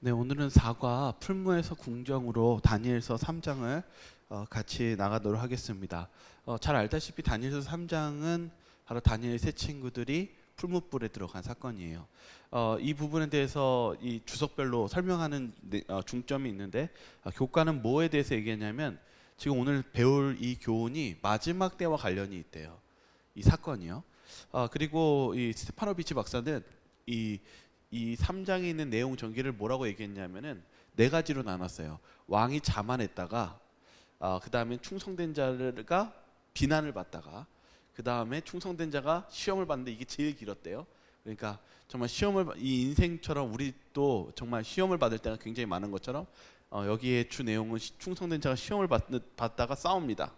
네, 오늘은 사과 풀무에서 궁정으로 다니엘서 3장을 같이 나가도록 하겠습니다. 잘 알다시피 다니엘서 3장은 바로 다니엘 세 친구들이 풀무불에 들어간 사건이에요. 이 부분에 대해서 이 주석별로 설명하는 중점이 있는데, 교과는 뭐에 대해서 얘기했냐면 지금 오늘 배울 이 교훈이 마지막 때와 관련이 있대요. 이 사건이요. 그리고 이 스테파노비치 박사는 이 3장에 있는 내용 전개를 뭐라고 얘기했냐면은 네 가지로 나눴어요. 왕이 자만했다가, 그 다음에 충성된 자가 비난을 받다가, 그 다음에 충성된 자가 시험을 받는데 이게 제일 길었대요. 그러니까 정말 이 인생처럼 우리도 정말 시험을 받을 때가 굉장히 많은 것처럼 여기에 주 내용은 충성된 자가 시험을 받다가 싸웁니다.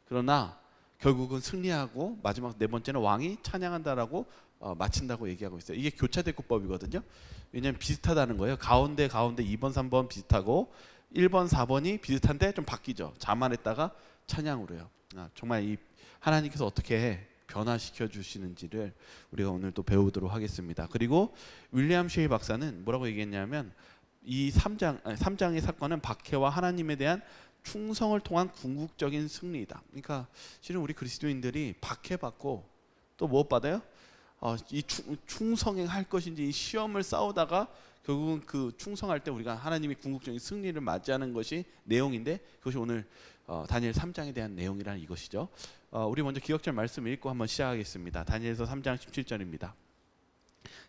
그러나 결국은 승리하고 마지막 네 번째는 왕이 찬양한다라고 마친다고 얘기하고 있어요. 이게 교차대꾸법이거든요. 왜냐하면 비슷하다는 거예요. 가운데 2번 3번 비슷하고 1번 4번이 비슷한데 좀 바뀌죠. 자만했다가 찬양으로 해요. 정말 이 하나님께서 어떻게 변화시켜 주시는지를 우리가 오늘 또 배우도록 하겠습니다. 그리고 윌리엄 쉐이 박사는 뭐라고 얘기했냐면 이 3장의 사건은 박해와 하나님에 대한 충성을 통한 궁극적인 승리이다. 그러니까 실은 우리 그리스도인들이 박해받고 또 무엇 받아요? 이 충성할 것인지 이 시험을 싸우다가 결국은 그 충성할 때 우리가 하나님이 궁극적인 승리를 맞이하는 것이 내용인데, 그것이 오늘 다니엘 3장에 대한 내용이라는 이것이죠. 우리 먼저 기억절 말씀 읽고 한번 시작하겠습니다. 다니엘서 3장 17절입니다.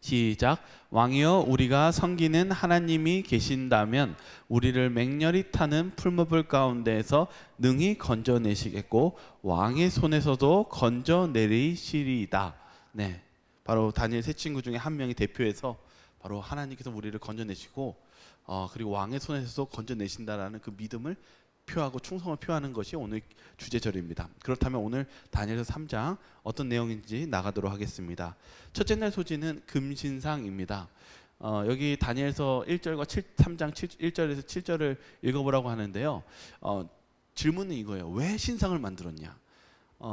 시작. 왕이여, 우리가 섬기는 하나님이 계신다면 우리를 맹렬히 타는 풀무불 가운데에서 능히 건져내시겠고 왕의 손에서도 건져내리시리이다. 네, 바로 다니엘 세 친구 중에 한 명이 대표해서 바로 하나님께서 우리를 건져내시고 그리고 왕의 손에서도 건져내신다라는 그 믿음을 표하고 충성을 표하는 것이 오늘 주제절입니다. 그렇다면 오늘 다니엘서 3장 어떤 내용인지 나가도록 하겠습니다. 첫째 날 소지는 금신상입니다. 여기 다니엘서 1절과 3장 1절에서 7절을 읽어보라고 하는데요. 질문은 이거예요. 왜 신상을 만들었냐?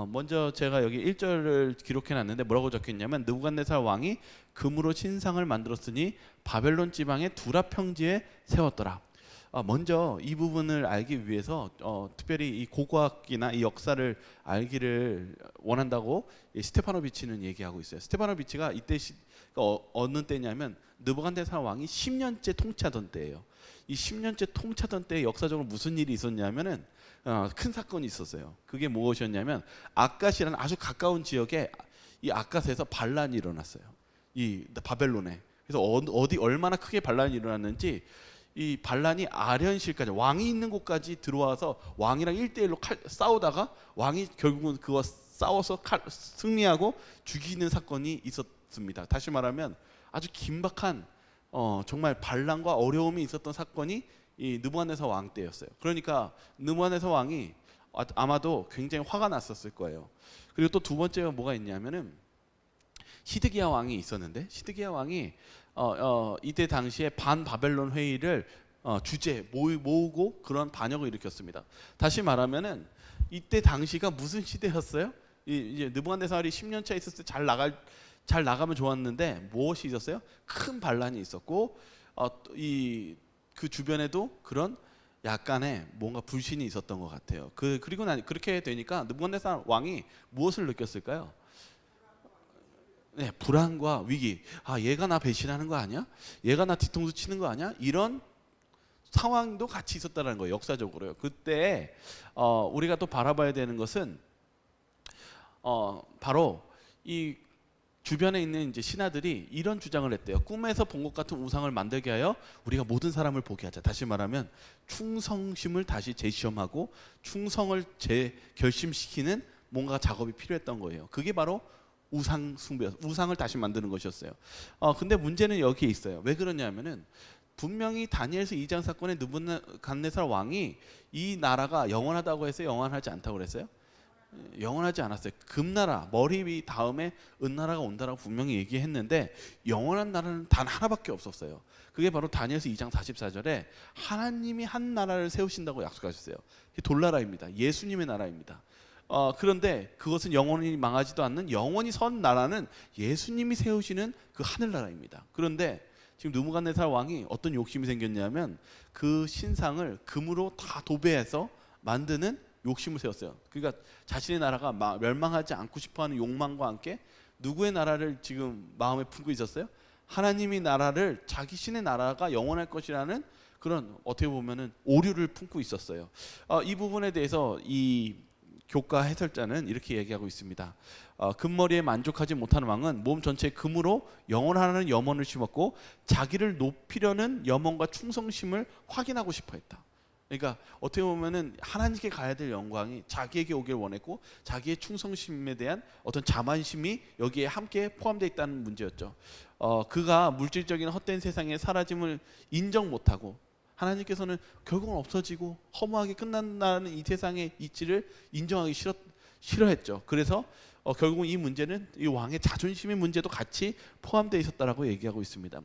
먼저 제가 여기 1절을 기록해놨는데 뭐라고 적혀있냐면, 느부갓네살 왕이 금으로 신상을 만들었으니 바벨론 지방의 두라 평지에 세웠더라. 먼저 이 부분을 알기 위해서 특별히 이 고고학이나 이 역사를 알기를 원한다고 스테파노비치는 얘기하고 있어요. 스테파노비치가 이때 어느 때냐면 느부갓네살 왕이 10년째 통치하던 때예요. 이 10년째 통치하던 때 역사적으로 무슨 일이 있었냐면은 큰 사건이 있었어요. 그게 무엇이었냐면 아갓이라는 아주 가까운 지역에 이 아갓에서 반란이 일어났어요. 이 바벨론에. 그래서 얼마나 크게 반란이 일어났는지, 이 반란이 아련실까지, 왕이 있는 곳까지 들어와서 왕이랑 1대1로 싸우다가 왕이 결국은 그와 싸워서 승리하고 죽이는 사건이 있었습니다. 다시 말하면 아주 긴박한 정말 반란과 어려움이 있었던 사건이 이 느부갓네살 왕 때였어요. 그러니까 느부갓네살 왕이 아마도 굉장히 화가 났었을 거예요. 그리고 또 두 번째가 뭐가 있냐면은 시드기야 왕이 있었는데, 시드기야 왕이 이때 당시에 반바벨론 회의를 모으고 그런 반역을 일으켰습니다. 다시 말하면은 이때 당시가 무슨 시대였어요? 이제 느부갓네살이 10년 차 있었을 때 잘 나가면 좋았는데 무엇이 있었어요? 큰 반란이 있었고 그 주변에도 그런 약간의 뭔가 불신이 있었던 것 같아요. 그리고 그렇게 되니까 느부갓네살 왕이 무엇을 느꼈을까요? 네, 불안과 위기. 얘가 나 배신하는 거 아니야? 얘가 나 뒤통수 치는 거 아니야? 이런 상황도 같이 있었다는 거예요. 역사적으로요. 그때 우리가 또 바라봐야 되는 것은 바로 이 주변에 있는 이제 신하들이 이런 주장을 했대요. 꿈에서 본 것 같은 우상을 만들게 하여 우리가 모든 사람을 보게 하자. 다시 말하면 충성심을 다시 재시험하고 충성을 재결심시키는 뭔가 작업이 필요했던 거예요. 그게 바로 우상 숭배였어요. 우상을 다시 만드는 것이었어요. 근데 문제는 여기에 있어요. 왜 그러냐면은 분명히 다니엘서 2장 사건에 느부갓네살 왕이 이 나라가 영원하다고 해서 영원하지 않다고 그랬어요? 영원하지 않았어요. 금나라, 머리 위 다음에 은나라가 온다라고 분명히 얘기했는데 영원한 나라는 단 하나밖에 없었어요. 그게 바로 다니엘서 2장 44절에 하나님이 한 나라를 세우신다고 약속하셨어요. 그게 돌나라입니다. 예수님의 나라입니다. 그런데 그것은 영원히 망하지도 않는 영원히 선 나라는 예수님이 세우시는 그 하늘나라입니다. 그런데 지금 느부갓네살 왕이 어떤 욕심이 생겼냐면 그 신상을 금으로 다 도배해서 만드는 욕심을 세웠어요. 그러니까 자신의 나라가 멸망하지 않고 싶어하는 욕망과 함께 누구의 나라를 지금 마음에 품고 있었어요? 하나님의 나라를, 자기 신의 나라가 영원할 것이라는 그런 어떻게 보면은 오류를 품고 있었어요. 이 부분에 대해서 이 교과 해설자는 이렇게 얘기하고 있습니다. 금머리에 만족하지 못하는 왕은 몸 전체에 금으로 영원하는 염원을 심었고 자기를 높이려는 염원과 충성심을 확인하고 싶어했다. 그러니까 어떻게 보면은 하나님께 가야 될 영광이 자기에게 오길 원했고 자기의 충성심에 대한 어떤 자만심이 여기에 함께 포함되어 있다는 문제였죠. 그가 물질적인 헛된 세상의 사라짐을 인정 못하고 하나님께서는 결국은 없어지고 허무하게 끝난다는 이 세상의 이치를 인정하기 싫어했죠. 그래서 결국은 이 문제는 이 왕의 자존심의 문제도 같이 포함되어 있었다라고 얘기하고 있습니다.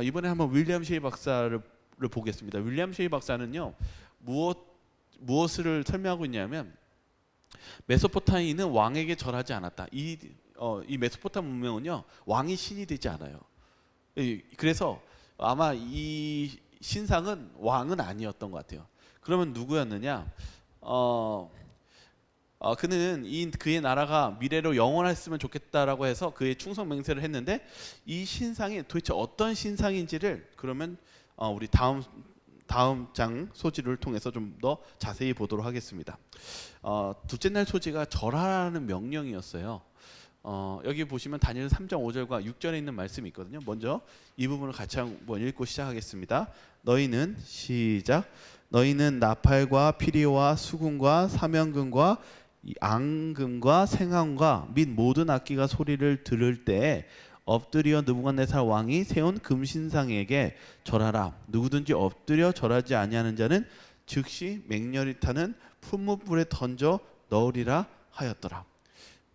이번에 한번 윌리엄 셰이 박사를 보겠습니다. 윌리엄 셰이 박사는요 무엇을 설명하고 있냐면 메소포타미아는 왕에게 절하지 않았다. 이 메소포타미아 문명은요 왕이 신이 되지 않아요. 그래서 아마 이 신상은 왕은 아니었던 것 같아요. 그러면 누구였느냐? 그는 그의 나라가 미래로 영원했으면 좋겠다라고 해서 그의 충성 맹세를 했는데 이 신상이 도대체 어떤 신상인지를 그러면 우리 다음 장 소지를 통해서 좀 더 자세히 보도록 하겠습니다. 둘째 날 소지가 절하라는 명령이었어요. 여기 보시면 다니엘 3장 5절과 6절에 있는 말씀이 있거든요. 먼저 이 부분을 같이 한번 읽고 시작하겠습니다. 너희는 시작. 너희는 나팔과 피리와 수금과 사명금과 앙금과 생황과 및 모든 악기가 소리를 들을 때 엎드려 느부갓네살 왕이 세운 금신상에게 절하라. 누구든지 엎드려 절하지 아니하는 자는 즉시 맹렬히 타는 푸무불에 던져 넣으리라 하였더라.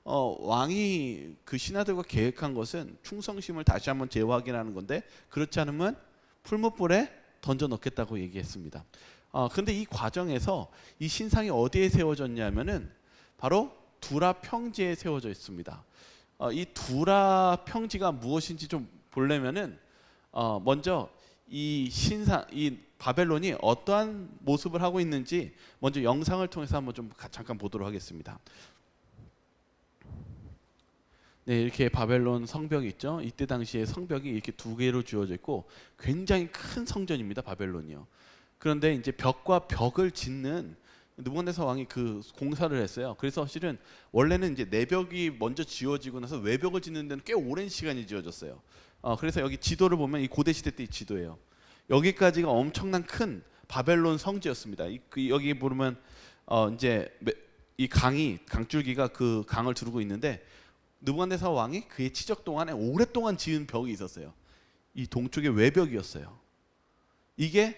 왕이 그 신하들과 계획한 것은 충성심을 다시 한번 재확인하는 건데 그렇지 않으면 풀무불에 던져 넣겠다고 얘기했습니다. 그런데 이 과정에서 이 신상이 어디에 세워졌냐면은 바로 두라 평지에 세워져 있습니다. 이 두라 평지가 무엇인지 좀 보려면은 먼저 이 바벨론이 어떠한 모습을 하고 있는지 먼저 영상을 통해서 한번 좀 잠깐 보도록 하겠습니다. 네, 이렇게 바벨론 성벽이 있죠. 이때 당시에 성벽이 이렇게 두 개로 지어져 있고 굉장히 큰 성전입니다. 바벨론이요. 그런데 이제 벽과 벽을 짓는 느부갓네살 왕이 그 공사를 했어요. 그래서 실은 원래는 이제 내벽이 먼저 지어지고 나서 외벽을 짓는 데는 꽤 오랜 시간이 지어졌어요. 그래서 여기 지도를 보면 이 고대 시대 때의 지도예요. 여기까지가 엄청난 큰 바벨론 성지였습니다. 여기 보면 이제 이 강줄기가 그 강을 두르고 있는데 느부갓네살 왕이 그의 치적 동안에 오랫동안 지은 벽이 있었어요. 이 동쪽의 외벽이었어요. 이게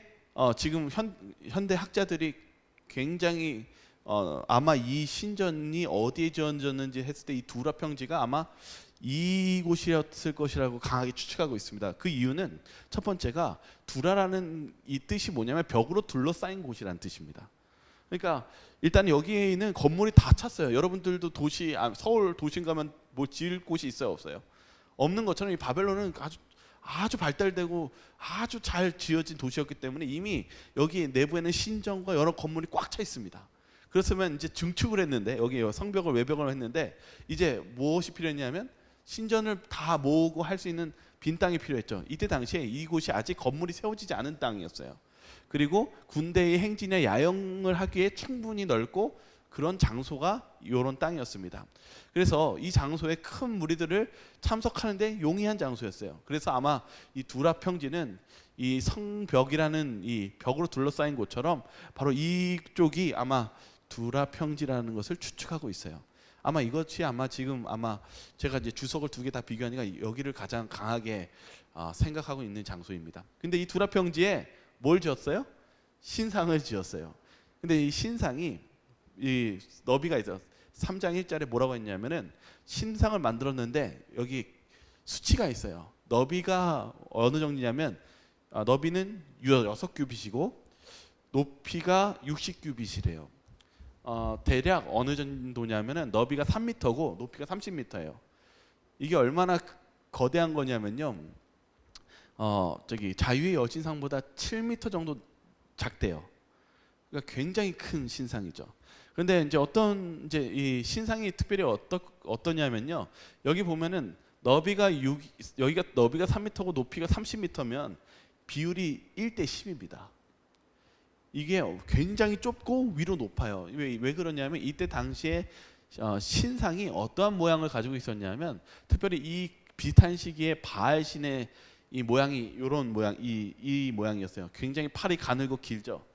지금 현대 학자들이 굉장히 아마 이 신전이 어디에 지어졌는지 했을 때 이 두라 평지가 아마 이곳이었을 것이라고 강하게 추측하고 있습니다. 그 이유는 첫 번째가 두라라는 이 뜻이 뭐냐면 벽으로 둘러싸인 곳이라는 뜻입니다. 그러니까 일단 여기에는 건물이 다 찼어요. 여러분들도 서울 도심 가면 뭐 지을 곳이 있어요, 없어요? 없는 것처럼 이 바벨론은 아주 발달되고 아주 잘 지어진 도시였기 때문에 이미 여기 내부에는 신전과 여러 건물이 꽉 차 있습니다. 그렇으면 이제 증축을 했는데 여기 성벽을 외벽을 했는데 이제 무엇이 필요했냐면 신전을 다 모으고 할 수 있는 빈 땅이 필요했죠. 이때 당시에 이곳이 아직 건물이 세워지지 않은 땅이었어요. 그리고 군대의 행진이나 야영을 하기에 충분히 넓고 그런 장소가 이런 땅이었습니다. 그래서 이 장소에 큰 무리들을 참석하는데 용이한 장소였어요. 그래서 아마 이 두라 평지는 이 성벽이라는 이 벽으로 둘러싸인 곳처럼 바로 이쪽이 아마 두라 평지라는 것을 추측하고 있어요. 아마 이것이 지금 제가 이제 주석을 두 개 다 비교하니까 여기를 가장 강하게 생각하고 있는 장소입니다. 근데 이 두라 평지에 뭘 지었어요? 신상을 지었어요. 근데 이 신상이 이 너비가 있어요. 3장 1절에 뭐라고 했냐면은 신상을 만들었는데 여기 수치가 있어요. 너비가 어느 정도냐면 너비는 6규빗이고 높이가 60규빗이래요. 대략 어느 정도냐면은 너비가 3m고 높이가 30m예요. 이게 얼마나 거대한 거냐면요. 저기 자유의 여신상보다 7m 정도 작대요. 그러니까 굉장히 큰 신상이죠. 그런데 이제 이제 이 신상이 특별히 어떠냐면요. 여기 보면은 여기가 너비가 3m고 높이가 30m면 비율이 1대 10입니다. 이게 굉장히 좁고 위로 높아요. 왜 그러냐면 이때 당시에 신상이 어떠한 모양을 가지고 있었냐면 특별히 이 비슷한 시기에 바알 신의 이 모양이 이런 모양, 이 모양이었어요. 굉장히 팔이 가늘고 길죠.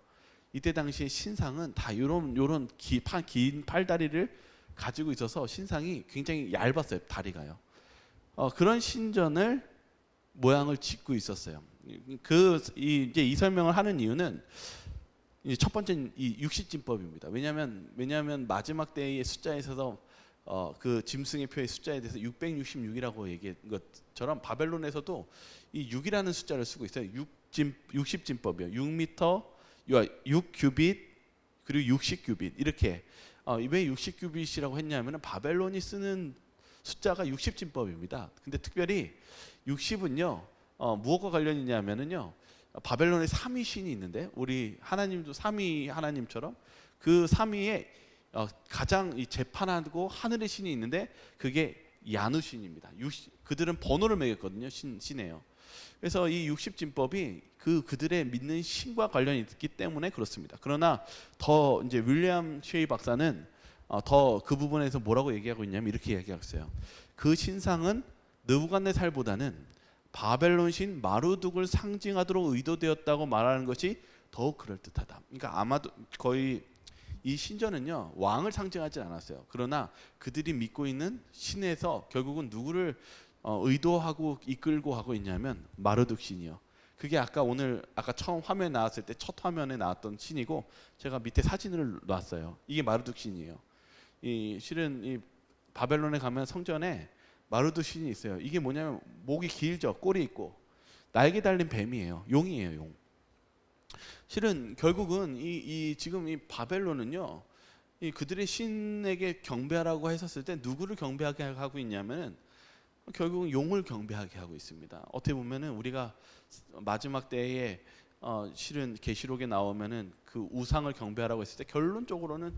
이때 당시에 신상은 다 이런 긴 팔다리를 가지고 있어서 신상이 굉장히 얇았어요. 다리가요. 그런 신전을 모양을 짓고 있었어요. 이제 이 설명을 하는 이유는 이제 첫 번째는 이 육십진법입니다. 왜냐하면 마지막 때의 숫자에 있어서 그 짐승의 표의 숫자에 대해서 666이라고 얘기한 것처럼 바벨론에서도 이 6이라는 숫자를 쓰고 있어요. 육십진법이요. 6m, 6규빗 그리고 60규빗 이렇게. 왜 60규빗이라고 했냐면 바벨론이 쓰는 숫자가 60진법입니다. 근데 특별히 60은요 무엇과 관련이 있냐면은요 바벨론에 삼위신이 있는데 우리 하나님도 삼위 하나님처럼 그 삼위에 가장 재판하고 하늘의 신이 있는데 그게 야누신입니다. 그들은 번호를 매겼거든요. 신이에요. 그래서 이 60진법이 그들의 믿는 신과 관련이 있기 때문에 그렇습니다. 그러나 더 이제 윌리엄 쉐이 박사는 더 그 부분에서 뭐라고 얘기하고 있냐면 이렇게 얘기하고 있어요. 그 신상은 느부갓네살보다는 바벨론 신 마르둑을 상징하도록 의도되었다고 말하는 것이 더욱 그럴듯하다. 그러니까 아마도 거의 이 신전은요 왕을 상징하지 않았어요. 그러나 그들이 믿고 있는 신에서 결국은 누구를 의도하고 이끌고 하고 있냐면 마르둑 신이요. 그게 아까 처음 화면에 나왔을 때 첫 화면에 나왔던 신이고 제가 밑에 사진을 놨어요. 이게 마르둑 신이에요. 실은 이 바벨론에 가면 성전에 마르둑 신이 있어요. 이게 뭐냐면 목이 길죠. 꼬리 있고 날개 달린 뱀이에요. 용이에요. 용. 실은 결국은 지금 이 바벨론은요 그들의 신에게 경배하라고 했었을 때 누구를 경배하게 하고 있냐면은 결국은 용을 경배하게 하고 있습니다. 어떻게 보면은 우리가 마지막 때에 실은 계시록에 나오면은 그 우상을 경배하라고 했을 때 결론적으로는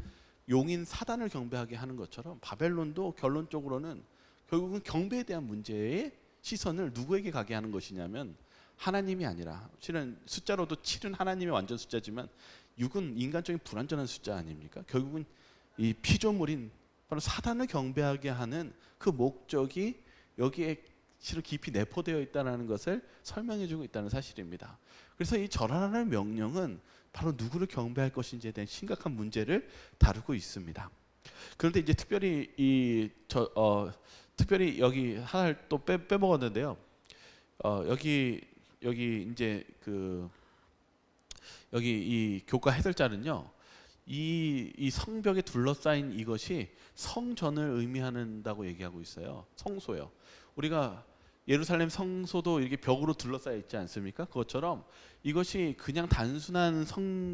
용인 사단을 경배하게 하는 것처럼 바벨론도 결론적으로는 결국은 경배에 대한 문제의 시선을 누구에게 가게 하는 것이냐면 하나님이 아니라 실은 숫자로도 7은 하나님의 완전 숫자지만 6은 인간적인 불완전한 숫자 아닙니까? 결국은 이 피조물인 바로 사단을 경배하게 하는 그 목적이 여기에 실은 깊이 내포되어 있다는 것을 설명해주고 있다는 사실입니다. 그래서 이 절하라는 명령은 바로 누구를 경배할 것인지에 대한 심각한 문제를 다루고 있습니다. 그런데 이제 특별히 여기 하나를 또 빼먹었는데요. 여기 이제 여기 이 교과 해설자는요. 이 성벽에 둘러싸인 이것이 성전을 의미한다고 얘기하고 있어요. 성소요. 우리가 예루살렘 성소도 이렇게 벽으로 둘러싸여 있지 않습니까? 그것처럼 이것이 그냥 단순한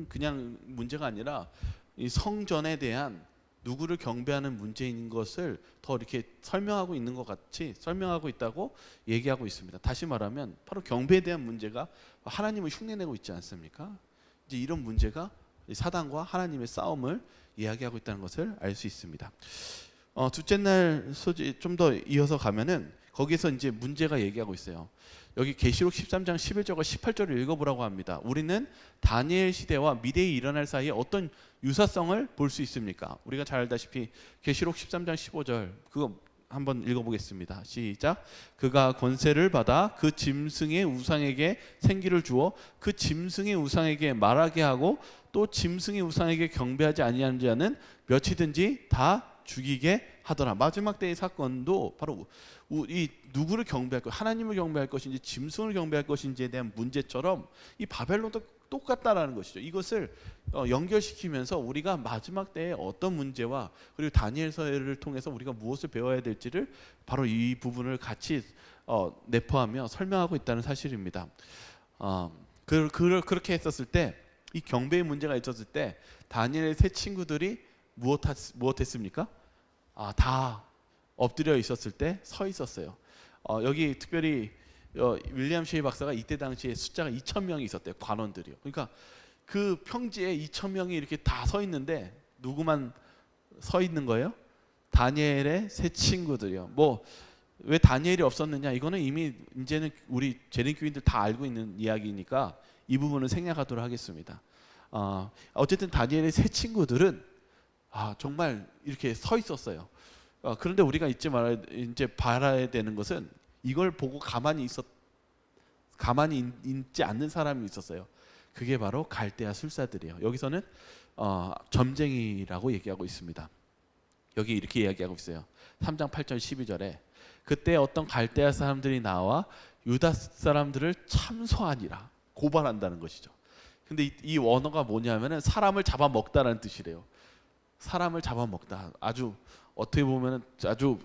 그냥 문제가 아니라 이 성전에 대한 누구를 경배하는 문제인 것을 더 이렇게 설명하고 있는 것 같이 설명하고 있다고 얘기하고 있습니다. 다시 말하면 바로 경배에 대한 문제가 하나님을 흉내내고 있지 않습니까? 이제 이런 문제가 사단과 하나님의 싸움을 이야기하고 있다는 것을 알 수 있습니다. 둘째 날 소지 좀 더 이어서 가면은 거기서 이제 문제가 얘기하고 있어요. 여기 계시록 13장 11절과 18절을 읽어보라고 합니다. 우리는 다니엘 시대와 미래에 일어날 사이에 어떤 유사성을 볼 수 있습니까? 우리가 잘 알다시피 계시록 13장 15절 그거 한번 읽어보겠습니다. 시작. 그가 권세를 받아 그 짐승의 우상에게 생기를 주어 그 짐승의 우상에게 말하게 하고 또 짐승의 우상에게 경배하지 아니하는 자는 몇이든지 다 죽이게 하더라. 마지막 때의 사건도 바로 이 누구를 경배할 것, 하나님을 경배할 것인지 짐승을 경배할 것인지에 대한 문제처럼 이 바벨론도 똑같다라는 것이죠. 이것을 연결시키면서 우리가 마지막 때에 어떤 문제와 그리고 다니엘서를 통해서 우리가 무엇을 배워야 될지를 바로 이 부분을 같이 내포하며 설명하고 있다는 사실입니다. 그렇게 했었을 때 이 경배의 문제가 있었을 때 다니엘의 세 친구들이 무엇했습니까? 다 엎드려 있었을 때 서 있었어요. 여기 특별히 윌리엄 쉐이 박사가 이때 당시에 숫자가 2,000명이 있었대요. 관원들이요. 그러니까 그 평지에 2,000명이 이렇게 다 서 있는데 누구만 서 있는 거예요? 다니엘의 세 친구들이요. 뭐 왜 다니엘이 없었느냐? 이거는 이미 이제는 우리 재림교인들 다 알고 있는 이야기니까 이 부분은 생략하도록 하겠습니다. 어쨌든 다니엘의 세 친구들은 정말 이렇게 서 있었어요. 그런데 우리가 이제 봐야 되는 것은 이걸 보고 가만히 있지 않는 사람이 있었어요. 그게 바로 갈대아 술사들이에요. 여기서는 점쟁이라고 얘기하고 있습니다. 여기 이렇게 이야기하고 있어요. 3장 8절 12절에 그때 어떤 갈대아 사람들이 나와 유다 사람들을 참소하니라, 고발한다는 것이죠. 근데 이 원어가 뭐냐면은 사람을 잡아먹다라는 뜻이래요. 사람을 잡아먹다. 아주 어떻게 보면은 아주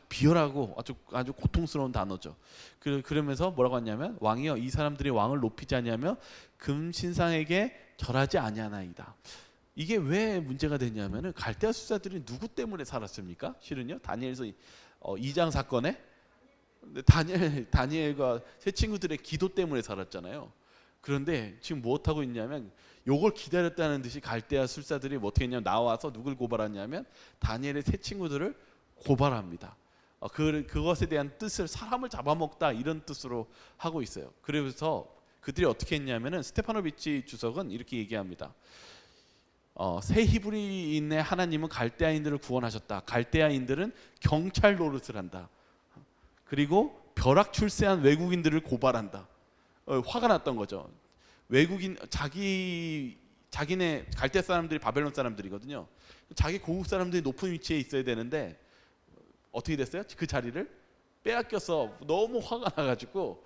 비열하고 아주 고통스러운 단어죠. 그러면서 뭐라고 하냐면 왕이여 이 사람들이 왕을 높이지 아니하며 금신상에게 절하지 아니하나이다. 이게 왜 문제가 되냐면은 갈대아 술사들이 누구 때문에 살았습니까? 실은요 다니엘서 2장 사건에 다니엘과 세 친구들의 기도 때문에 살았잖아요. 그런데 지금 무엇하고 있냐면 요걸 기다렸다는 듯이 갈대아 술사들이 뭐 어떻게 했냐면 나와서 누굴 고발하냐면 다니엘의 세 친구들을 고발합니다. 그것에 대한 뜻을 사람을 잡아먹다 이런 뜻으로 하고 있어요. 그래서 그들이 어떻게 했냐면은 스테파노비치 주석은 이렇게 얘기합니다. 새 히브리인의 하나님은 갈대아인들을 구원하셨다. 갈대아인들은 경찰 노릇을 한다. 그리고 벼락 출세한 외국인들을 고발한다. 화가 났던 거죠. 외국인 자기네 갈대아 사람들이 바벨론 사람들이거든요. 자기 고국 사람들이 높은 위치에 있어야 되는데 어떻게 됐어요? 그 자리를 빼앗겨서 너무 화가 나가지고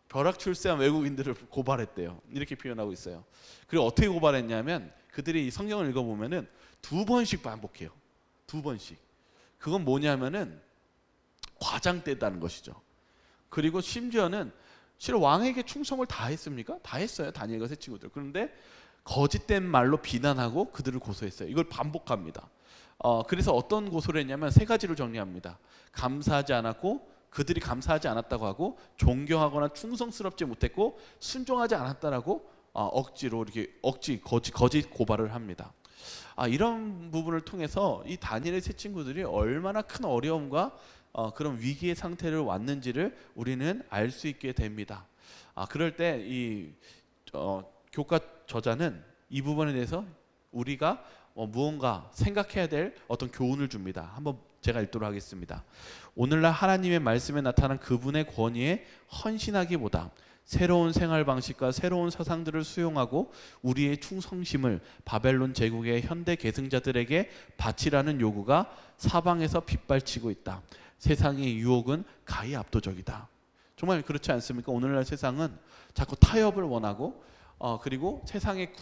벼락 출세한 외국인들을 고발했대요. 이렇게 표현하고 있어요. 그리고 어떻게 고발했냐면 그들이 성경을 읽어보면은 2번씩 반복해요. 2번씩. 그건 뭐냐면은 과장되다는 것이죠. 그리고 심지어는 실은 왕에게 충성을 다 했습니까? 다 했어요. 다니엘과 세 친구들. 그런데 거짓된 말로 비난하고 그들을 고소했어요. 이걸 반복합니다. 그래서 어떤 고소를 했냐면 세 가지로 정리합니다. 감사하지 않았고 그들이 감사하지 않았다고 하고 존경하거나 충성스럽지 못했고 순종하지 않았다라고 억지로 이렇게 거짓 고발을 합니다. 이런 부분을 통해서 이 다니엘의 세 친구들이 얼마나 큰 어려움과 그런 위기의 상태를 왔는지를 우리는 알 수 있게 됩니다. 그럴 때 이 교과 저자는 이 부분에 대해서 우리가 무언가 생각해야 될 어떤 교훈을 줍니다. 한번 제가 읽도록 하겠습니다. 오늘날 하나님의 말씀에 나타난 그분의 권위에 헌신하기보다 새로운 생활 방식과 새로운 사상들을 수용하고 우리의 충성심을 바벨론 제국의 현대 계승자들에게 바치라는 요구가 사방에서 빗발치고 있다. 세상의 유혹은 가히 압도적이다. 정말 그렇지 않습니까? 오늘날 세상은 자꾸 타협을 원하고 그리고 세상의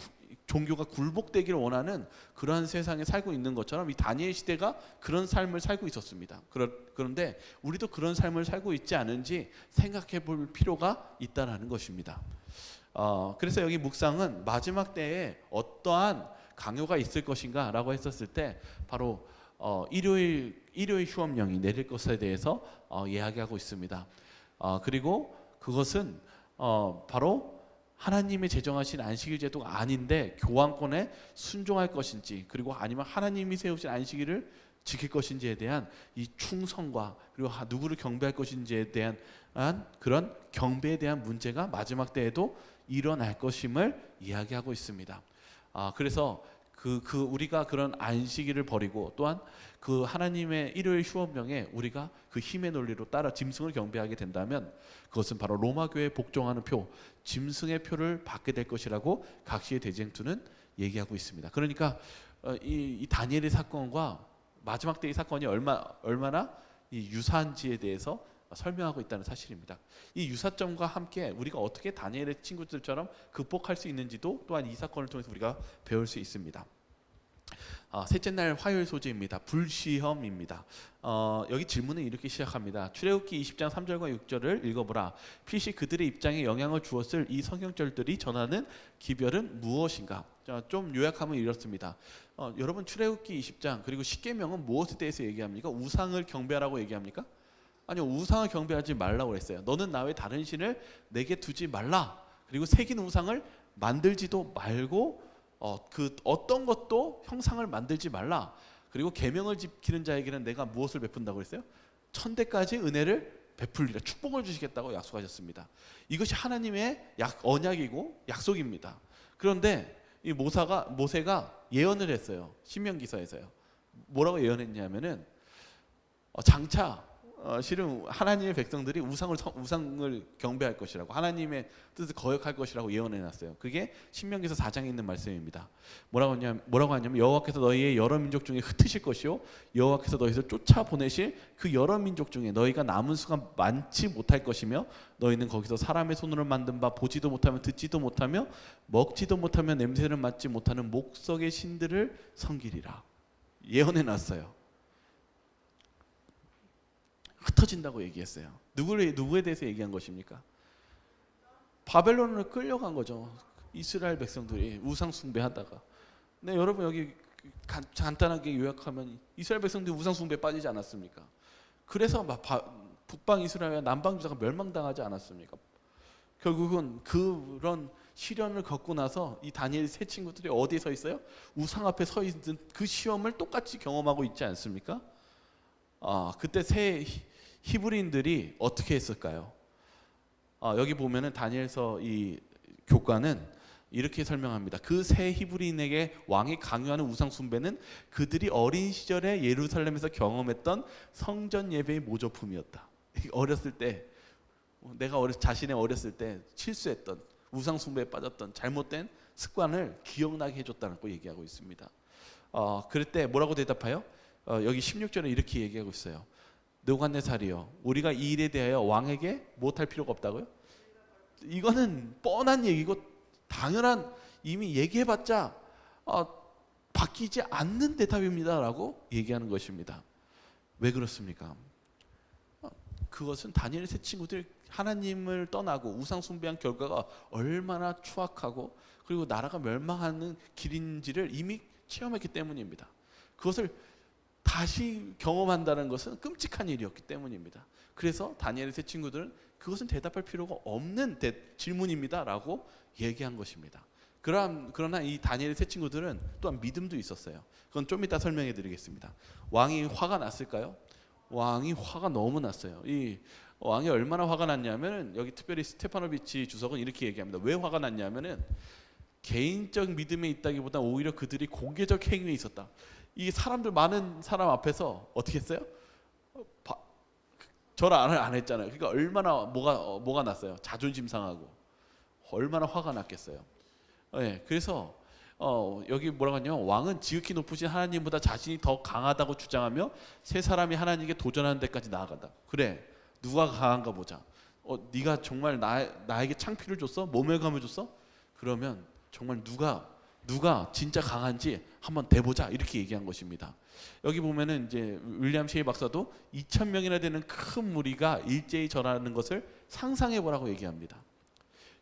종교가 굴복되기를 원하는 그러한 세상에 살고 있는 것처럼 이 다니엘 시대가 그런 삶을 살고 있었습니다. 그런데 우리도 그런 삶을 살고 있지 않은지 생각해 볼 필요가 있다는 것입니다. 그래서 여기 묵상은 마지막 때에 어떠한 강요가 있을 것인가 라고 했었을 때 바로 일요일 휴업령이 내릴 것에 대해서 이야기하고 있습니다. 그리고 그것은 바로 하나님이 제정하신 안식일 제도가 아닌데 교황권에 순종할 것인지 그리고 아니면 하나님이 세우신 안식일을 지킬 것인지에 대한 이 충성과 그리고 누구를 경배할 것인지에 대한 그런 경배에 대한 문제가 마지막 때에도 일어날 것임을 이야기하고 있습니다. 그래서 우리가 그런 안식일을 버리고 또한 그 하나님의 일요일 휴업령에 우리가 그 힘의 논리로 따라 짐승을 경배하게 된다면 그것은 바로 로마 교회에 복종하는 표, 짐승의 표를 받게 될 것이라고 각시의 대쟁투는 얘기하고 있습니다. 그러니까 이 다니엘의 사건과 마지막 때의 사건이 얼마나 이 유사한지에 대해서 설명하고 있다는 사실입니다. 이 유사점과 함께 우리가 어떻게 다니엘의 친구들처럼 극복할 수 있는지도 또한 이 사건을 통해서 우리가 배울 수 있습니다. 셋째 날 화요일 소재입니다. 불시험입니다. 여기 질문은 이렇게 시작합니다. 출애굽기 20장 3절과 6절을 읽어보라. 필시 그들의 입장에 영향을 주었을 이 성경절들이 전하는 기별은 무엇인가? 좀 요약하면 이렇습니다. 여러분 출애굽기 20장 그리고 십계명은 무엇에 대해서 얘기합니까? 우상을 경배하라고 얘기합니까? 아니요, 우상을 경배하지 말라고 했어요. 너는 나 외 다른 신을 내게 두지 말라. 그리고 새긴 우상을 만들지도 말고 그 어떤 것도 형상을 만들지 말라. 그리고 계명을 지키는 자에게는 내가 무엇을 베푼다고 했어요? 천대까지 은혜를 베풀리라, 축복을 주시겠다고 약속하셨습니다. 이것이 하나님의 언약이고 약속입니다. 그런데 이 모세가 예언을 했어요. 신명기서에서요. 뭐라고 예언했냐면은 장차 실은 하나님의 백성들이 우상을 경배할 것이라고, 하나님의 뜻을 거역할 것이라고 예언해놨어요. 그게 신명기서 4장에 있는 말씀입니다. 뭐라고 하냐면 여호와께서 너희의 여러 민족 중에 흩으실 것이요 여호와께서 너희를 쫓아보내실 그 여러 민족 중에 너희가 남은 수가 많지 못할 것이며 너희는 거기서 사람의 손으로 만든 바 보지도 못하며 듣지도 못하며 먹지도 못하며 냄새를 맡지 못하는 목석의 신들을 섬기리라. 예언해놨어요. 흩어진다고 얘기했어요. 누구에 대해서 얘기한 것입니까? 바벨론으로 끌려간 거죠. 이스라엘 백성들이 우상 숭배하다가. 네, 여러분 여기 간단하게 요약하면 이스라엘 백성들이 우상 숭배에 빠지지 않았습니까? 그래서 북방 이스라엘과 남방 유다가 멸망당하지 않았습니까? 결국은 그런 시련을 겪고 나서 이 다니엘 세 친구들이 어디에 서 있어요? 우상 앞에 서 있는 그 시험을 똑같이 경험하고 있지 않습니까? 그때 세 히브리인들이 어떻게 했을까요? 여기 보면은 다니엘서 이 교과는 이렇게 설명합니다. 그 세 히브리인에게 왕이 강요하는 우상 숭배는 그들이 어린 시절에 예루살렘에서 경험했던 성전 예배의 모조품이었다. 어렸을 때 자신의 어렸을 때 실수했던 우상 숭배에 빠졌던 잘못된 습관을 기억나게 해줬다는 거 얘기하고 있습니다. 그럴 때 뭐라고 대답해요? 여기 16절에 이렇게 얘기하고 있어요. 느부갓네살이요, 우리가 이 일에 대하여 왕에게 못할 필요가 없다고요? 이거는 뻔한 얘기고 당연한, 이미 얘기해봤자 바뀌지 않는 대답입니다라고 얘기하는 것입니다. 왜 그렇습니까? 그것은 다니엘 세 친구들 하나님을 떠나고 우상 숭배한 결과가 얼마나 추악하고 그리고 나라가 멸망하는 길인지를 이미 체험했기 때문입니다. 그것을 다시 경험한다는 것은 끔찍한 일이었기 때문입니다. 그래서 다니엘의 세 친구들은 그것은 대답할 필요가 없는 질문입니다라고 얘기한 것입니다. 그러나 이 다니엘의 세 친구들은 또한 믿음도 있었어요. 그건 좀 이따 설명해 드리겠습니다. 왕이 화가 났을까요? 왕이 화가 너무 났어요. 이 왕이 얼마나 화가 났냐면, 여기 특별히 스테파노비치 주석은 이렇게 얘기합니다. 왜 화가 났냐면은 개인적 믿음에 있다기보다 오히려 그들이 공개적 행위에 있었다. 이 사람들, 많은 사람 앞에서 어떻게 했어요? 절을 안 했잖아요. 그러니까 얼마나 뭐가 났어요? 자존심 상하고 얼마나 화가 났겠어요. 네, 그래서 여기 뭐라고 하냐면 왕은 지극히 높으신 하나님보다 자신이 더 강하다고 주장하며 세 사람이 하나님께 도전하는 데까지 나아간다. 그래, 누가 강한가 보자. 네가 정말 나에게 창피를 줬어? 모멸감을 줬어? 그러면 정말 누가 진짜 강한지 한번 대보자, 이렇게 얘기한 것입니다. 여기 보면은 이제 윌리엄 셰이 박사도 2,000명이나 되는 큰 무리가 일제히 절하는 것을 상상해 보라고 얘기합니다.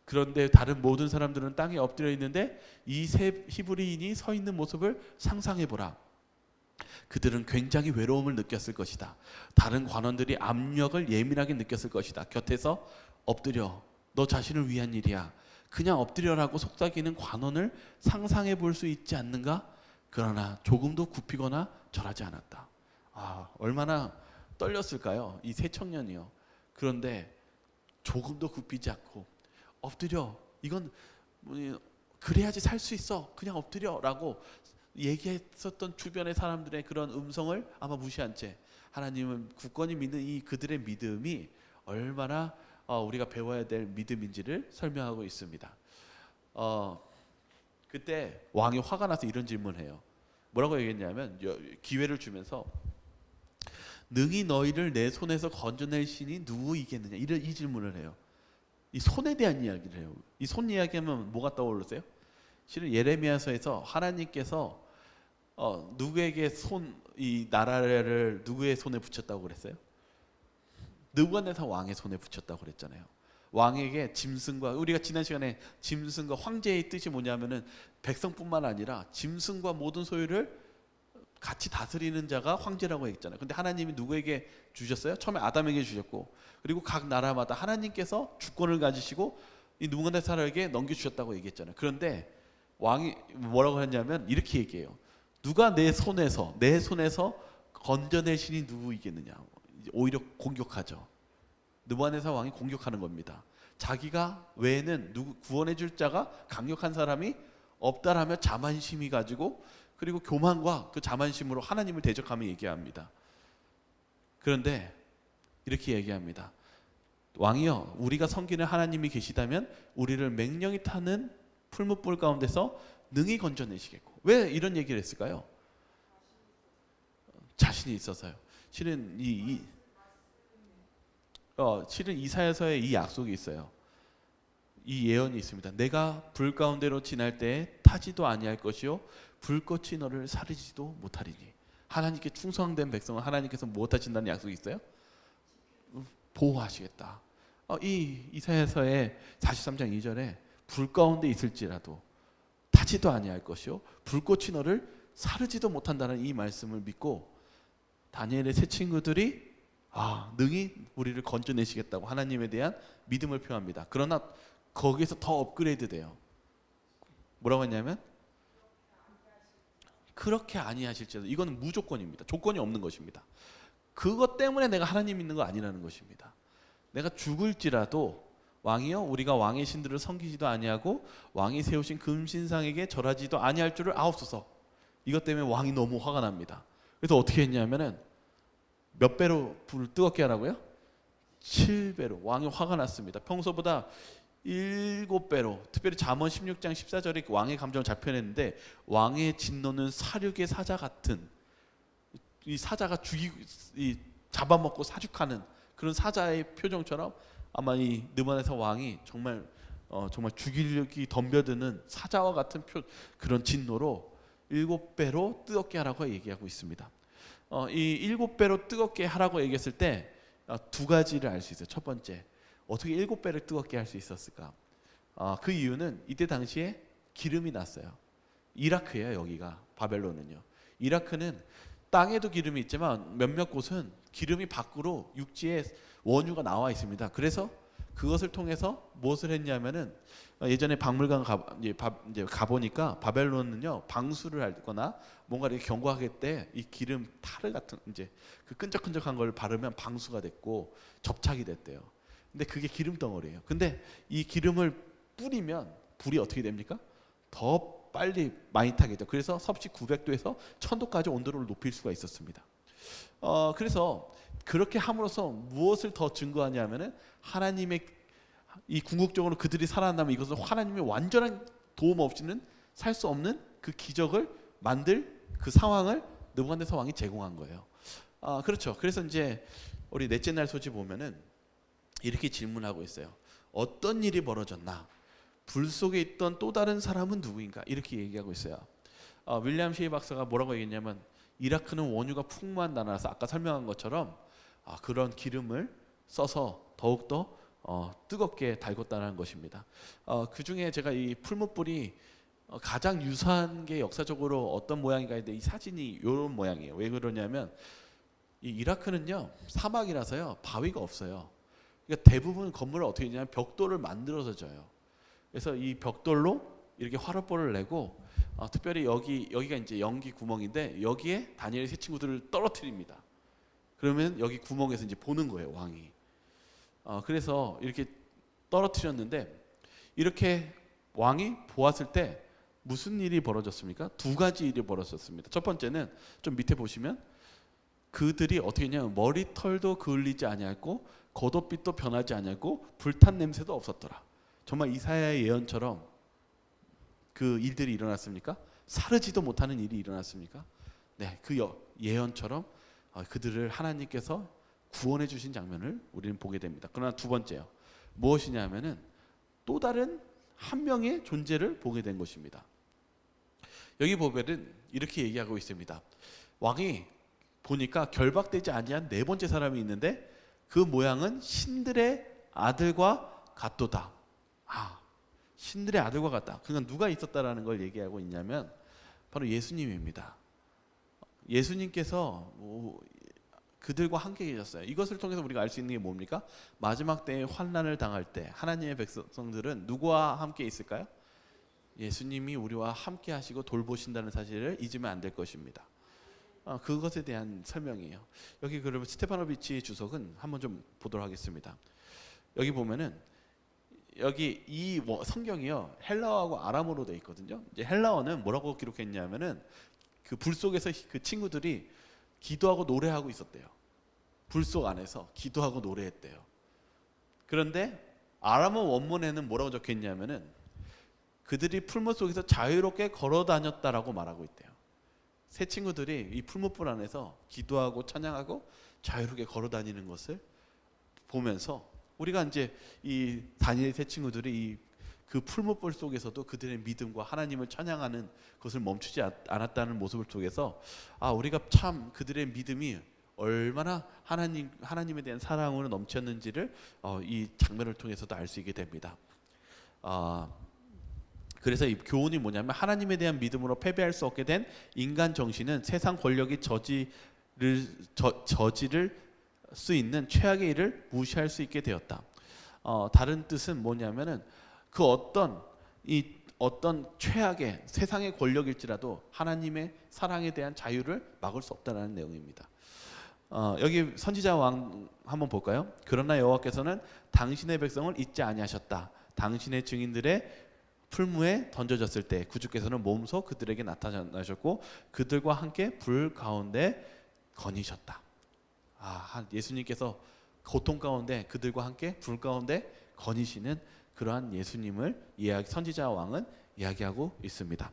그런데 다른 모든 사람들은 땅에 엎드려 있는데 이 세 히브리인이 서 있는 모습을 상상해 보라. 그들은 굉장히 외로움을 느꼈을 것이다. 다른 관원들이 압력을 예민하게 느꼈을 것이다. 곁에서 엎드려, 너 자신을 위한 일이야, 그냥 엎드려라고 속삭이는 관원을 상상해 볼 수 있지 않는가? 그러나 조금도 굽히거나 절하지 않았다. 얼마나 떨렸을까요? 이 세 청년이요. 그런데 조금도 굽히지 않고 엎드려, 이건 그래야지 살 수 있어, 그냥 엎드려라고 얘기했었던 주변의 사람들의 그런 음성을 아마 무시한 채 하나님은 굳건히 믿는 이 그들의 믿음이 얼마나 우리가 배워야 될 믿음인지를 설명하고 있습니다. 그때 왕이 화가 나서 이런 질문을 해요. 뭐라고 얘기했냐면, 기회를 주면서 능히 너희를 내 손에서 건져낼 신이 누구이겠느냐, 이 질문을 해요. 이 손에 대한 이야기를 해요. 이 손 이야기하면 뭐가 떠오르세요? 실은 예레미야서에서 하나님께서 누구에게 이 나라를 누구의 손에 붙였다고 그랬어요? 느부갓네살 왕의 손에 붙였다고 그랬잖아요. 왕에게 짐승과, 우리가 지난 시간에 짐승과 황제의 뜻이 뭐냐면은 백성뿐만 아니라 짐승과 모든 소유를 같이 다스리는 자가 황제라고 했잖아요. 근데 하나님이 누구에게 주셨어요? 처음에 아담에게 주셨고, 그리고 각 나라마다 하나님께서 주권을 가지시고 이 느부갓네살에게 넘겨주셨다고 얘기했잖아요. 그런데 왕이 뭐라고 했냐면 이렇게 얘기해요. 누가 내 손에서 건져낼 신이 누구이겠느냐. 오히려 공격하죠. 느부갓네살 왕이 공격하는 겁니다. 자기가 외에는 구원해 줄 자가 강력한 사람이 없다라며 자만심이 가지고, 그리고 교만과 그 자만심으로 하나님을 대적하며 얘기합니다. 그런데 이렇게 얘기합니다. 왕이여, 우리가 섬기는 하나님이 계시다면 우리를 맹령이 타는 풀무불 가운데서 능히 건져내시겠고. 왜 이런 얘기를 했을까요? 자신이 있어서요. 실은 실은 이사야서에 이 약속이 있어요. 이 예언이 있습니다. 내가 불 가운데로 지날 때에 타지도 아니할 것이요 불꽃이 너를 사르지도 못하리니. 하나님께 충성된 백성은 하나님께서 무엇하신다는 약속이 있어요? 보호하시겠다. 이 이사야서의 43장 2절에 불 가운데 있을지라도 타지도 아니할 것이요 불꽃이 너를 사르지도 못한다는 이 말씀을 믿고 다니엘의 세 친구들이 능히 우리를 건져내시겠다고 하나님에 대한 믿음을 표합니다. 그러나 거기에서 더 업그레이드 돼요. 뭐라고 했냐면 그렇게 아니하실지라도, 이거는 무조건입니다. 조건이 없는 것입니다. 그것 때문에 내가 하나님 믿는 거 아니라는 것입니다. 내가 죽을지라도 왕이여, 우리가 왕의 신들을 섬기지도 아니하고 왕이 세우신 금신상에게 절하지도 아니할 줄을 아옵소서. 이것 때문에 왕이 너무 화가 납니다. 그래서 어떻게 했냐면은 몇 배로 불을 뜨겁게 하라고요? 7배로. 왕이 화가 났습니다. 평소보다 7배로. 특별히 잠언 16장 14절에 왕의 감정을 잘 표현했는데, 왕의 진노는 사륙의 사자 같은, 이 사자가 잡아먹고 사육하는 그런 사자의 표정처럼 아마 이 느부갓네살 왕이 정말 죽이려기 덤벼드는 사자와 같은 그런 진노로 7배로 뜨겁게 하라고 얘기하고 있습니다. 이 7배로 뜨겁게 하라고 얘기했을 때 두 가지를 알 수 있어요. 첫 번째, 어떻게 7배를 뜨겁게 할 수 있었을까? 그 이유는 이때 당시에 기름이 났어요. 이라크예요. 여기가 바벨론은요. 이라크는 땅에도 기름이 있지만 몇몇 곳은 기름이 밖으로 육지에 원유가 나와 있습니다. 그래서 그것을 통해서 무엇을 했냐면은, 예전에 박물관 가보니까 바벨론은요 방수를 하거나 뭔가 이렇게 경고하게 때 이 기름 타르 같은 그 끈적끈적한 걸 바르면 방수가 됐고 접착이 됐대요. 근데 그게 기름 덩어리예요. 근데 이 기름을 뿌리면 불이 어떻게 됩니까? 더 빨리 많이 타게 돼요. 그래서 섭씨 900도에서 1000도까지 온도를 높일 수가 있었습니다. 그래서 그렇게 함으로써 무엇을 더 증거하냐면은 하나님의 이 궁극적으로 그들이 살아난다면 이것은 하나님의 완전한 도움 없이는 살 수 없는 그 기적을 만들 그 상황을 느부갓네살 왕이 제공한 거예요. 그렇죠. 그래서 이제 우리 넷째 날 소지 보면은 이렇게 질문하고 있어요. 어떤 일이 벌어졌나? 불 속에 있던 또 다른 사람은 누구인가? 이렇게 얘기하고 있어요. 윌리엄 셰이 박사가 뭐라고 얘기했냐면, 이라크는 원유가 풍부한 나라라서 아까 설명한 것처럼 그런 기름을 써서 더욱더 뜨겁게 달궜다는 것입니다. 그 중에 제가 이 풀무불이 가장 유사한 게 역사적으로 어떤 모양인가 했는데, 이 사진이 이런 모양이에요. 왜 그러냐면 이 이라크는요 사막이라서요 바위가 없어요. 그러니까 대부분 건물을 어떻게 하냐면 벽돌을 만들어서 져요. 그래서 이 벽돌로 이렇게 화롯불을 내고, 특별히 여기가 이제 연기 구멍인데 여기에 다니엘의 세 친구들을 떨어뜨립니다. 그러면 여기 구멍에서 이제 보는 거예요, 왕이. 그래서 이렇게 떨어뜨렸는데, 이렇게 왕이 보았을 때 무슨 일이 벌어졌습니까? 두 가지 일이 벌어졌습니다. 첫 번째는 좀 밑에 보시면 그들이 어떻게 했냐면 머리털도 그을리지 아니하였고 겉옷빛도 변하지 아니하였고 불탄 냄새도 없었더라. 정말 이사야의 예언처럼 그 일들이 일어났습니까? 사르지도 못하는 일이 일어났습니까? 네, 그 예언처럼 그들을 하나님께서 구원해 주신 장면을 우리는 보게 됩니다. 그러나 두 번째요. 무엇이냐면은 또 다른 한 명의 존재를 보게 된 것입니다. 여기 보면은 이렇게 얘기하고 있습니다. 왕이 보니까 결박되지 아니한 네 번째 사람이 있는데 그 모양은 신들의 아들과 같도다. 아, 신들의 아들과 같다. 그러니까 누가 있었다라는 걸 얘기하고 있냐면 바로 예수님입니다. 예수님께서 그들과 함께 계셨어요. 이것을 통해서 우리가 알 수 있는 게 뭡니까? 마지막 때에 환난을 당할 때 하나님의 백성들은 누구와 함께 있을까요? 예수님이 우리와 함께 하시고 돌보신다는 사실을 잊으면 안 될 것입니다. 그것에 대한 설명이에요. 여기 그러면 스테파노비치 주석은 한번 좀 보도록 하겠습니다. 여기 보면은 여기 이 성경이요 헬라어하고 아람어로 되어 있거든요. 이제 헬라어는 뭐라고 기록했냐면은 그 불 속에서 그 친구들이 기도하고 노래하고 있었대요. 불 속 안에서 기도하고 노래했대요. 그런데 아람어 원문에는 뭐라고 적혀있냐면은 그들이 풀무 속에서 자유롭게 걸어 다녔다라고 말하고 있대요. 새 친구들이 이 풀무불 안에서 기도하고 찬양하고 자유롭게 걸어 다니는 것을 보면서 우리가 이제 이 다니엘 새 친구들이 그 풀무불 속에서도 그들의 믿음과 하나님을 찬양하는 것을 멈추지 않았다는 모습을 통해서 우리가 참 그들의 믿음이 얼마나 하나님에 대한 사랑으로 넘쳤는지를 이 장면을 통해서도 알 수 있게 됩니다. 그래서 이 교훈이 뭐냐면 하나님에 대한 믿음으로 패배할 수 없게 된 인간 정신은 세상 권력이 저지를 수 있는 최악의 일을 무시할 수 있게 되었다. 다른 뜻은 뭐냐면은 그 어떤 최악의 세상의 권력일지라도 하나님의 사랑에 대한 자유를 막을 수 없다는 내용입니다. 여기 선지자 왕 한번 볼까요? 그러나 여호와께서는 당신의 백성을 잊지 아니하셨다. 당신의 증인들의 풀무에 던져졌을 때 구주께서는 몸소 그들에게 나타나셨고 그들과 함께 불 가운데 거니셨다. 예수님께서 고통 가운데 그들과 함께 불 가운데 거니시는 그러한 예수님을 선지자 왕은 이야기하고 있습니다.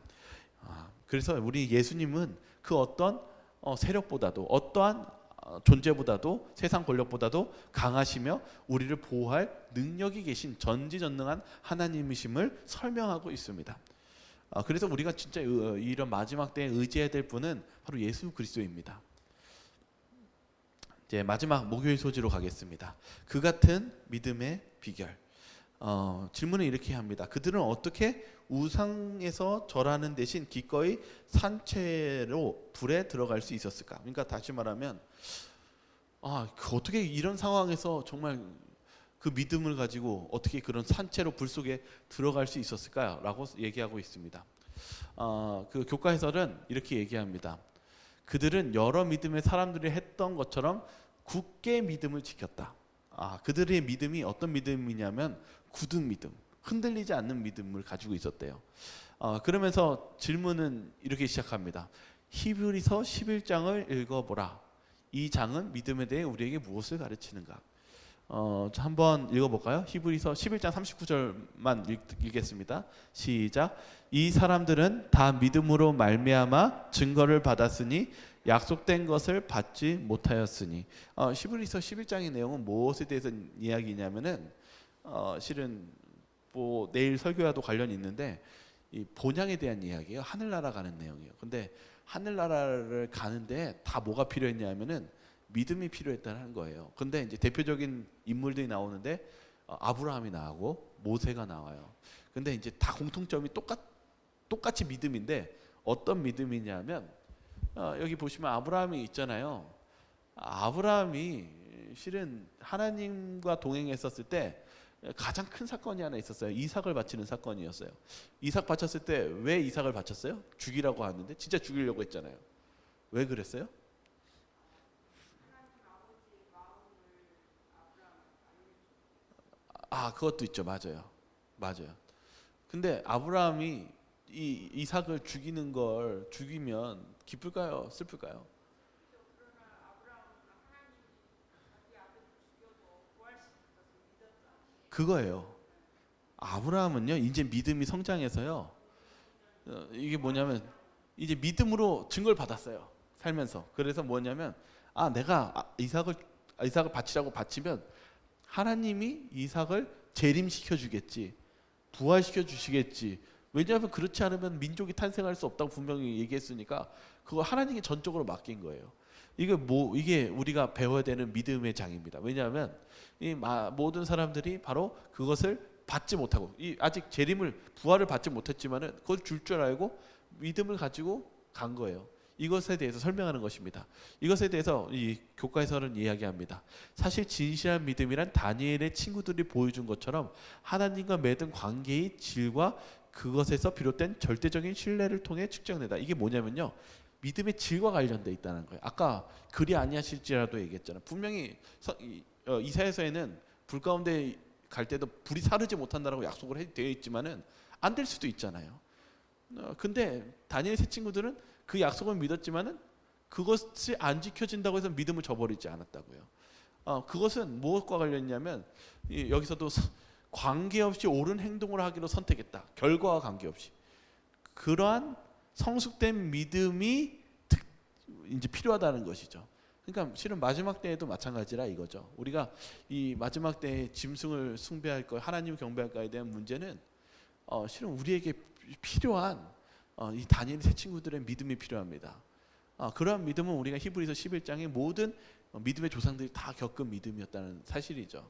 그래서 우리 예수님은 그 어떤 세력보다도 어떠한 존재보다도 세상 권력보다도 강하시며 우리를 보호할 능력이 계신 전지전능한 하나님이심을 설명하고 있습니다. 그래서 우리가 진짜 이런 마지막 때에 의지해야 될 분은 바로 예수 그리스도입니다. 이제 마지막 목요일 소지로 가겠습니다. 그 같은 믿음의 비결. 질문을 이렇게 합니다. 그들은 어떻게 우상에서 절하는 대신 기꺼이 산채로 불에 들어갈 수 있었을까? 그러니까 다시 말하면 어떻게 이런 상황에서 정말 그 믿음을 가지고 어떻게 그런 산채로 불 속에 들어갈 수 있었을까요? 라고 얘기하고 있습니다. 그 교과 해설은 이렇게 얘기합니다. 그들은 여러 믿음의 사람들이 했던 것처럼 굳게 믿음을 지켰다. 그들의 믿음이 어떤 믿음이냐면 굳은 믿음, 흔들리지 않는 믿음을 가지고 있었대요. 그러면서 질문은 이렇게 시작합니다. 히브리서 11장을 읽어보라. 이 장은 믿음에 대해 우리에게 무엇을 가르치는가? 한번 읽어볼까요? 히브리서 11장 39절만 읽겠습니다. 시작. 이 사람들은 다 믿음으로 말미암아 증거를 받았으니 약속된 것을 받지 못하였으니. 히브리서 11장의 내용은 무엇에 대해서 이야기냐면은 실은 내일 설교와도 관련이 있는데 이 본향에 대한 이야기예요. 하늘나라 가는 내용이에요. 근데 하늘나라를 가는데 다 뭐가 필요했냐면은 믿음이 필요했다는 거예요. 근데 이제 대표적인 인물들이 나오는데 아브라함이 나오고 모세가 나와요. 근데 이제 다 공통점이 똑같이 믿음인데 어떤 믿음이냐면 여기 보시면 아브라함이 있잖아요. 아브라함이 실은 하나님과 동행했었을 때 가장 큰 사건이 하나 있었어요. 이삭을 바치는 사건이었어요. 이삭 바쳤을 때 왜 이삭을 바쳤어요? 죽이라고 하는데 진짜 죽이려고 했잖아요. 왜 그랬어요? 그것도 있죠. 맞아요. 근데 아브라함이 이 이삭을 죽이면 기쁠까요? 슬플까요? 그거예요. 아브라함은요, 이제 믿음이 성장해서요. 이게 뭐냐면 이제 믿음으로 증거를 받았어요. 살면서. 그래서 뭐냐면 내가 이삭을 바치라고 바치면 하나님이 이삭을 재림시켜 주겠지. 부활시켜 주시겠지. 왜냐하면 그렇지 않으면 민족이 탄생할 수 없다고 분명히 얘기했으니까 그거 하나님께 전적으로 맡긴 거예요. 이게 우리가 배워야 되는 믿음의 장입니다. 왜냐하면 모든 사람들이 바로 그것을 받지 못하고 아직 재림을 부활을 받지 못했지만은 그걸 줄 줄 알고 믿음을 가지고 간 거예요. 이것에 대해서 설명하는 것입니다. 이것에 대해서 이 교과에서는 이야기합니다. 사실 진실한 믿음이란 다니엘의 친구들이 보여준 것처럼 하나님과 맺은 관계의 질과 그것에서 비롯된 절대적인 신뢰를 통해 측정된다. 이게 뭐냐면요, 믿음의 질과 관련돼 있다는 거예요. 아까 그리 아니하실지라도 얘기했잖아요. 분명히 이사야서에는 불 가운데 갈 때도 불이 사르지 못한다라고 약속을 되어 있지만은 안 될 수도 있잖아요. 근데 다니엘 세 친구들은 그 약속을 믿었지만은 그것이 안 지켜진다고 해서 믿음을 저버리지 않았다고요. 그것은 무엇과 관련이냐면 여기서도 관계없이 옳은 행동을 하기로 선택했다. 결과와 관계없이. 그러한 성숙된 믿음이 이제 필요하다는 것이죠. 그러니까 실은 마지막 때에도 마찬가지라 이거죠. 우리가 이 마지막 때에 짐승을 숭배할 것, 하나님 경배할까에 대한 문제는 실은 우리에게 필요한 이 다니엘 세 친구들의 믿음이 필요합니다. 그러한 믿음은 우리가 히브리서 11장의 모든 믿음의 조상들이 다 겪은 믿음이었다는 사실이죠.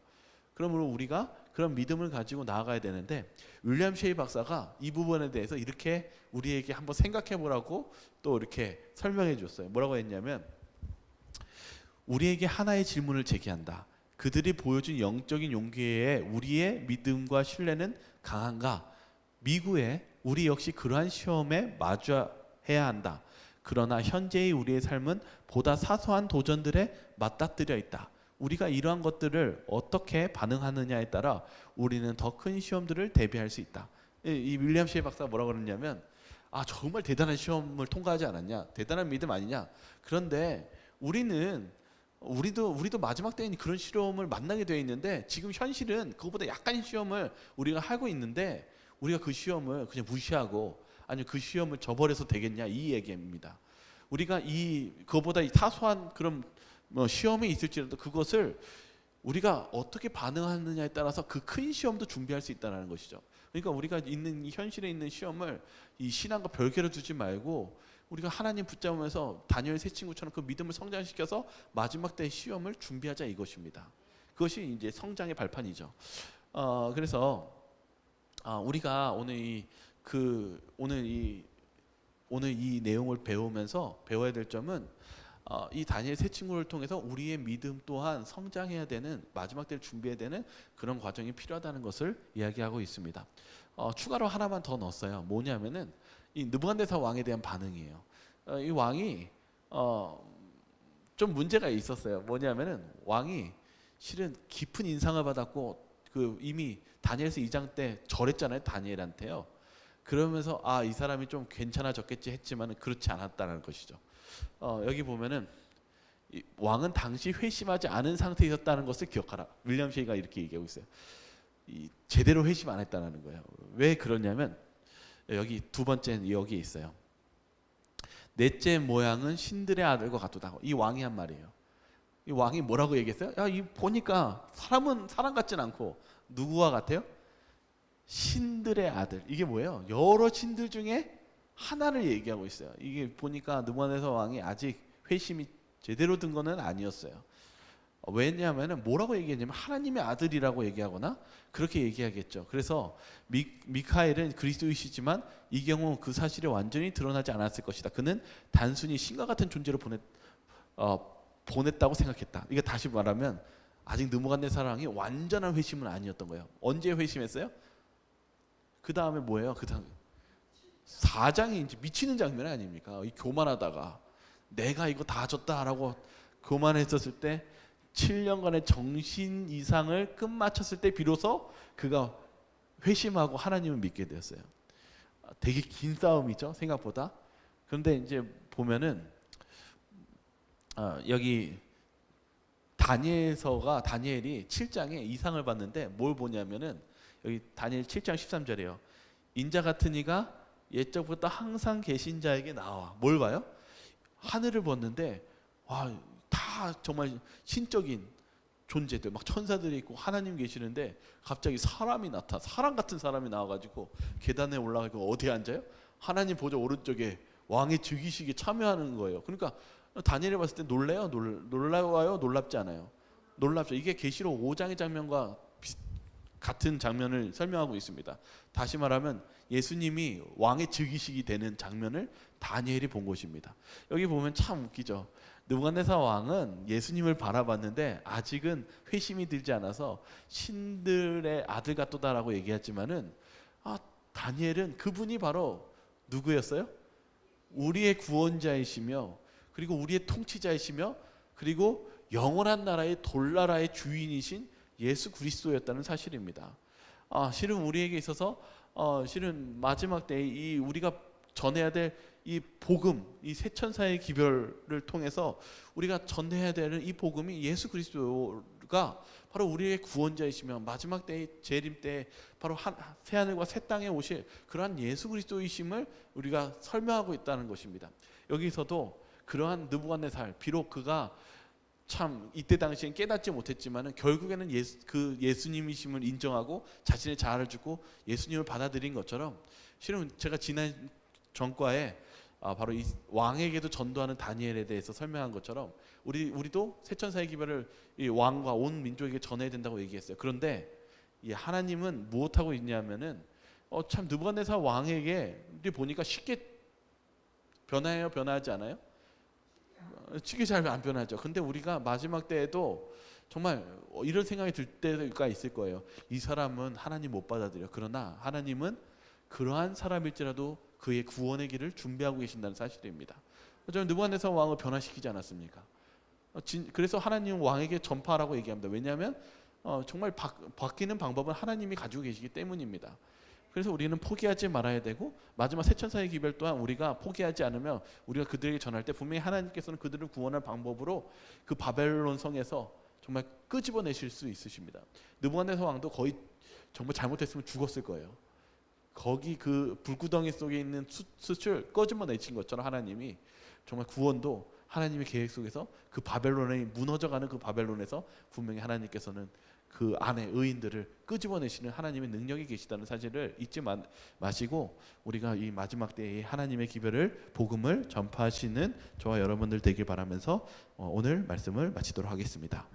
그러므로 우리가 그런 믿음을 가지고 나아가야 되는데, 윌리엄 셰이 박사가 이 부분에 대해서 이렇게 우리에게 한번 생각해 보라고 또 이렇게 설명해 줬어요. 뭐라고 했냐면, 우리에게 하나의 질문을 제기한다. 그들이 보여준 영적인 용기에 우리의 믿음과 신뢰는 강한가? 미국에 우리 역시 그러한 시험에 마주해야 한다. 그러나 현재의 우리의 삶은 보다 사소한 도전들에 맞닥뜨려 있다. 우리가 이러한 것들을 어떻게 반응하느냐에 따라 우리는 더 큰 시험들을 대비할 수 있다. 이 윌리엄 셰이 박사가 뭐라고 그러냐면, 정말 대단한 시험을 통과하지 않았냐? 대단한 믿음 아니냐? 그런데 우리도 마지막 때에는 그런 시험을 만나게 되어 있는데, 지금 현실은 그것보다 약간의 시험을 우리가 하고 있는데, 우리가 그 시험을 그냥 무시하고 아니면 그 시험을 저버려서 되겠냐, 이 얘기입니다. 우리가 그것보다 사소한 그런 시험이 있을지라도 그것을 우리가 어떻게 반응하느냐에 따라서 그 큰 시험도 준비할 수 있다는 것이죠. 그러니까 우리가 있는 이 현실에 있는 시험을 이 신앙과 별개로 두지 말고 우리가 하나님 붙잡으면서 다니엘 세 친구처럼 그 믿음을 성장시켜서 마지막 때의 시험을 준비하자, 이것입니다. 그것이 이제 성장의 발판이죠. 그래서 우리가 오늘 이 내용을 배우면서 배워야 될 점은, 이 다니엘 세 친구를 통해서 우리의 믿음 또한 성장해야 되는, 마지막 때를 준비해야 되는 그런 과정이 필요하다는 것을 이야기하고 있습니다. 추가로 하나만 더 넣었어요. 뭐냐면은 이 느부갓네살 왕에 대한 반응이에요. 이 왕이 좀 문제가 있었어요. 뭐냐면은 왕이 실은 깊은 인상을 받았고 이미 다니엘서 2장 때 절했잖아요, 다니엘한테요. 그러면서 이 사람이 좀 괜찮아졌겠지 했지만 그렇지 않았다는 것이죠. 여기 보면은 왕은 당시 회심하지 않은 상태에 있었다는 것을 기억하라. 윌리엄 셰이가 이렇게 얘기하고 있어요. 제대로 회심 안 했다는 거예요. 왜 그러냐면 여기 두 번째 여기에 있어요. 넷째 모양은 신들의 아들과 같도다. 이 왕이 한 말이에요. 이 왕이 뭐라고 얘기했어요? 보니까 사람은 사람 같진 않고 누구와 같아요? 신들의 아들. 이게 뭐예요? 여러 신들 중에 하나를 얘기하고 있어요. 이게 보니까 느부갓네살 왕이 아직 회심이 제대로 든 거는 아니었어요. 왜냐하면 뭐라고 얘기했냐면 하나님의 아들이라고 얘기하거나 그렇게 얘기하겠죠. 그래서 미카엘은 그리스도이시지만 이 경우 그 사실이 완전히 드러나지 않았을 것이다. 그는 단순히 신과 같은 존재로 보냈다고 생각했다. 이게 다시 말하면 아직 느부갓네살 왕이 완전한 회심은 아니었던 거예요. 언제 회심했어요? 그 다음에 뭐예요? 그 다음 4장이 이제 미치는 장면 아닙니까? 교만하다가 내가 이거 다 줬다라고 교만했었을 때 7년간의 정신 이상을 끝마쳤을 때 비로소 그가 회심하고 하나님을 믿게 되었어요. 되게 긴 싸움이죠, 생각보다. 그런데 이제 보면은 여기 다니엘이 7장에 이상을 봤는데 뭘 보냐면은 여기 다니엘 7장 13절이에요. 인자 같은 이가 옛적부터 항상 계신 자에게 나와. 뭘 봐요? 하늘을 봤는데 다 정말 신적인 존재들 막 천사들이 있고 하나님 계시는데 갑자기 사람 같은 사람이 나와가지고 계단에 올라가고 어디에 앉아요? 하나님 보좌 오른쪽에 왕의 즉위식에 참여하는 거예요. 그러니까 다니엘이 봤을 때 놀래요? 놀라워요? 놀랍지 않아요? 놀랍죠. 이게 계시록 5장의 장면과 같은 장면을 설명하고 있습니다. 다시 말하면 예수님이 왕의 즉위식이 되는 장면을 다니엘이 본 것입니다. 여기 보면 참 웃기죠. 느부갓네살 왕은 예수님을 바라봤는데 아직은 회심이 들지 않아서 신들의 아들 같도다라고 얘기했지만은 다니엘은 그분이 바로 누구였어요? 우리의 구원자이시며 그리고 우리의 통치자이시며 그리고 영원한 나라의 돌나라의 주인이신 예수 그리스도였다는 사실입니다. 실은 우리에게 있어서 실은 마지막 때에 이 우리가 전해야 될 이 복음, 이 새 천사의 기별을 통해서 우리가 전해야 되는 이 복음이 예수 그리스도가 바로 우리의 구원자이시며 마지막 때의 재림 때 바로 새 하늘과 새 땅에 오실 그러한 예수 그리스도이심을 우리가 설명하고 있다는 것입니다. 여기서도 그러한 느부갓네살 비록 그가 참 이때 당시엔 깨닫지 못했지만은 결국에는 예수님이심을 인정하고 자신의 자아를 주고 예수님을 받아들인 것처럼 실은 제가 지난 전과에 바로 이 왕에게도 전도하는 다니엘에 대해서 설명한 것처럼 우리도 새 천사의 기별을 이 왕과 온 민족에게 전해야 된다고 얘기했어요. 그런데 이 하나님은 무엇하고 있냐면은 참 느부갓네살 왕에게 보니까 쉽게 변하지 않아요? 쉽게 잘 안 변하죠. 근데 우리가 마지막 때에도 정말 이런 생각이 들 때가 있을 거예요. 이 사람은 하나님 못 받아들여. 그러나 하나님은 그러한 사람일지라도 그의 구원의 길을 준비하고 계신다는 사실입니다. 저는 느부갓네살 왕을 변화시키지 않았습니까? 그래서 하나님 왕에게 전파하라고 얘기합니다. 왜냐하면 정말 바뀌는 방법은 하나님이 가지고 계시기 때문입니다. 그래서 우리는 포기하지 말아야 되고 마지막 새 천사의 기별 또한 우리가 포기하지 않으면 우리가 그들에게 전할 때 분명히 하나님께서는 그들을 구원할 방법으로 그 바벨론 성에서 정말 끄집어내실 수 있으십니다. 느부갓네살 왕도 거의 정말 잘못했으면 죽었을 거예요. 거기 그 불구덩이 속에 있는 숯을 꺼집어내신 것처럼 하나님이 정말 구원도 하나님의 계획 속에서 그 바벨론에 무너져가는 그 바벨론에서 분명히 하나님께서는 그 안에 의인들을 끄집어내시는 하나님의 능력이 계시다는 사실을 잊지 마시고 우리가 이 마지막 때에 하나님의 기별을 복음을 전파하시는 저와 여러분들 되길 바라면서 오늘 말씀을 마치도록 하겠습니다.